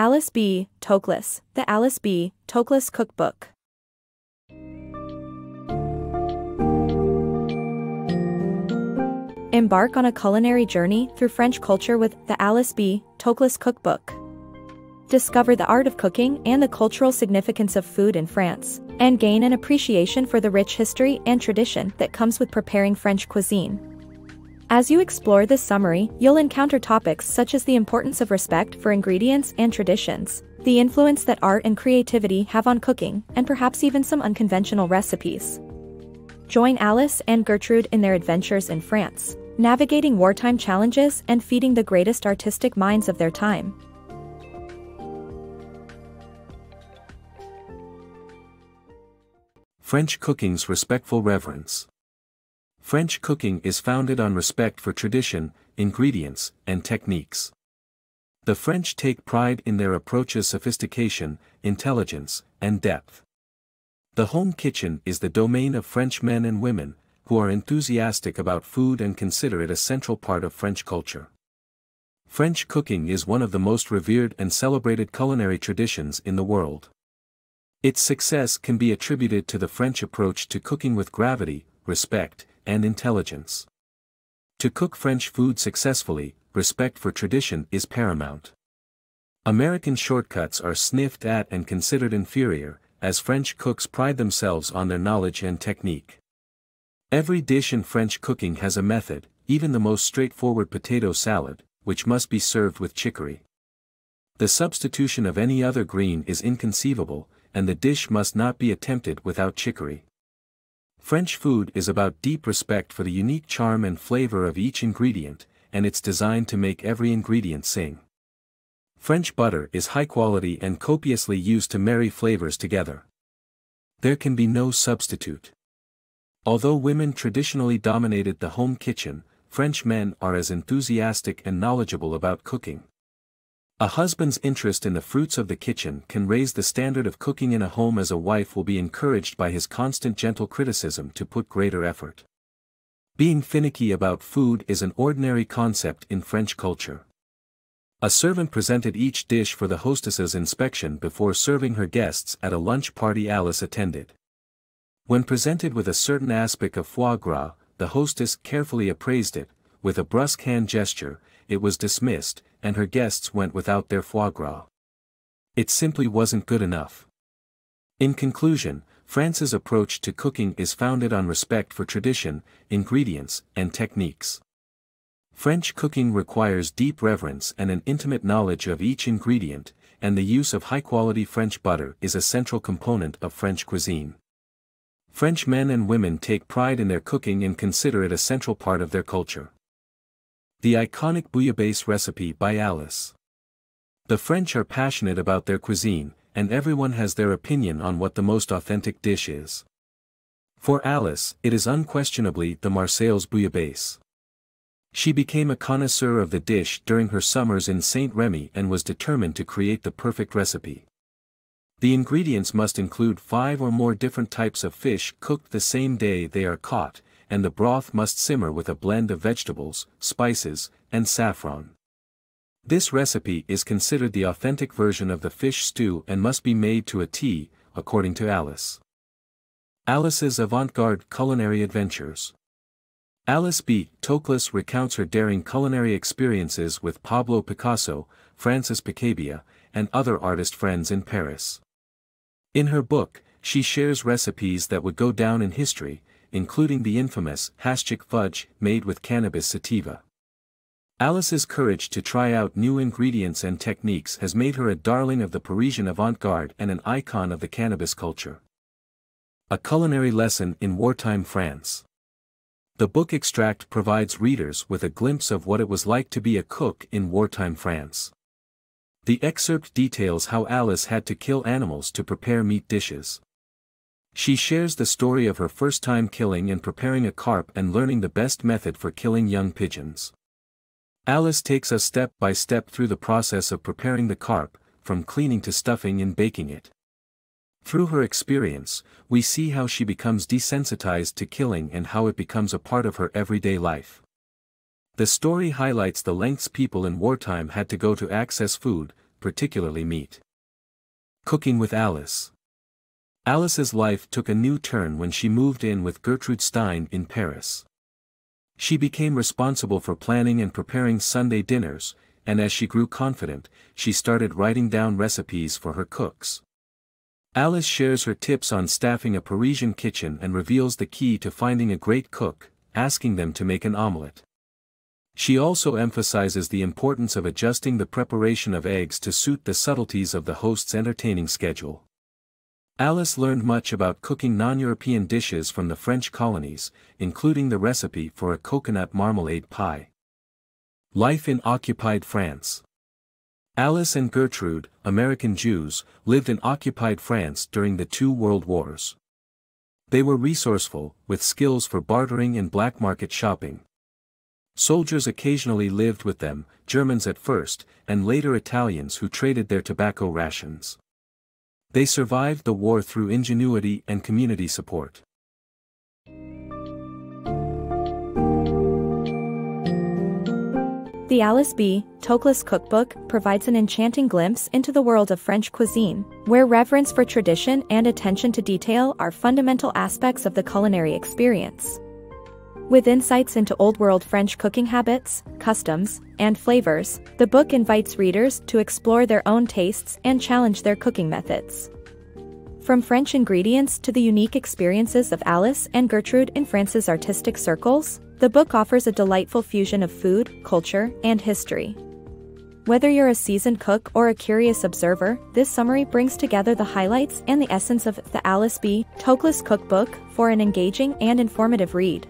AliceBToklas, the AliceBToklas Cookbook. Embark on a culinary journey through French culture with the AliceBToklas Cookbook. Discover the art of cooking and the cultural significance of food in France, and gain an appreciation for the rich history and tradition that comes with preparing French cuisine. As you explore this summary, you'll encounter topics such as the importance of respect for ingredients and traditions, the influence that art and creativity have on cooking, and perhaps even some unconventional recipes. Join Alice and Gertrude in their adventures in France, navigating wartime challenges and feeding the greatest artistic minds of their time. French cooking's respectful reverence. French cooking is founded on respect for tradition, ingredients, and techniques. The French take pride in their approach's sophistication, intelligence, and depth. The home kitchen is the domain of French men and women, who are enthusiastic about food and consider it a central part of French culture. French cooking is one of the most revered and celebrated culinary traditions in the world. Its success can be attributed to the French approach to cooking with gravity, respect, and intelligence. To cook French food successfully, respect for tradition is paramount. American shortcuts are sniffed at and considered inferior, as French cooks pride themselves on their knowledge and technique. Every dish in French cooking has a method, even the most straightforward potato salad, which must be served with chicory. The substitution of any other green is inconceivable, and the dish must not be attempted without chicory. French food is about deep respect for the unique charm and flavor of each ingredient, and it's designed to make every ingredient sing. French butter is high quality and copiously used to marry flavors together. There can be no substitute. Although women traditionally dominated the home kitchen, French men are as enthusiastic and knowledgeable about cooking. A husband's interest in the fruits of the kitchen can raise the standard of cooking in a home, as a wife will be encouraged by his constant gentle criticism to put greater effort. Being finicky about food is an ordinary concept in French culture. A servant presented each dish for the hostess's inspection before serving her guests at a lunch party Alice attended. When presented with a certain aspic of foie gras, the hostess carefully appraised it. With a brusque hand gesture, it was dismissed, and her guests went without their foie gras. It simply wasn't good enough. In conclusion, France's approach to cooking is founded on respect for tradition, ingredients, and techniques. French cooking requires deep reverence and an intimate knowledge of each ingredient, and the use of high-quality French butter is a central component of French cuisine. French men and women take pride in their cooking and consider it a central part of their culture. The iconic Bouillabaisse recipe by Alice. The French are passionate about their cuisine, and everyone has their opinion on what the most authentic dish is. For Alice, it is unquestionably the Marseillaise Bouillabaisse. She became a connoisseur of the dish during her summers in Saint-Rémy and was determined to create the perfect recipe. The ingredients must include 5 or more different types of fish cooked the same day they are caught, and the broth must simmer with a blend of vegetables, spices, and saffron. This recipe is considered the authentic version of the fish stew and must be made to a T, according to Alice. Alice's avant-garde culinary adventures. AliceBToklas recounts her daring culinary experiences with Pablo Picasso, Francis Picabia, and other artist friends in Paris. In her book, she shares recipes that would go down in history, including the infamous haschich made with cannabis sativa. Alice's courage to try out new ingredients and techniques has made her a darling of the Parisian avant-garde and an icon of the cannabis culture. A culinary lesson in wartime France. The book extract provides readers with a glimpse of what it was like to be a cook in wartime France. The excerpt details how Alice had to kill animals to prepare meat dishes. She shares the story of her first time killing and preparing a carp and learning the best method for killing young pigeons. Alice takes us step by step through the process of preparing the carp, from cleaning to stuffing and baking it. Through her experience, we see how she becomes desensitized to killing and how it becomes a part of her everyday life. The story highlights the lengths people in wartime had to go to access food, particularly meat. Cooking with Alice. Alice's life took a new turn when she moved in with Gertrude Stein in Paris. She became responsible for planning and preparing Sunday dinners, and as she grew confident, she started writing down recipes for her cooks. Alice shares her tips on staffing a Parisian kitchen and reveals the key to finding a great cook, asking them to make an omelette. She also emphasizes the importance of adjusting the preparation of eggs to suit the subtleties of the host's entertaining schedule. Alice learned much about cooking non-European dishes from the French colonies, including the recipe for a coconut marmalade pie. Life in occupied France. Alice and Gertrude, American Jews, lived in occupied France during the 2 World Wars. They were resourceful, with skills for bartering and black market shopping. Soldiers occasionally lived with them, Germans at first, and later Italians who traded their tobacco rations. They survived the war through ingenuity and community support. The AliceBToklas cookbook provides an enchanting glimpse into the world of French cuisine, where reverence for tradition and attention to detail are fundamental aspects of the culinary experience. With insights into old-world French cooking habits, customs, and flavors, the book invites readers to explore their own tastes and challenge their cooking methods. From French ingredients to the unique experiences of Alice and Gertrude in France's artistic circles, the book offers a delightful fusion of food, culture, and history. Whether you're a seasoned cook or a curious observer, this summary brings together the highlights and the essence of the AliceBToklas cookbook for an engaging and informative read.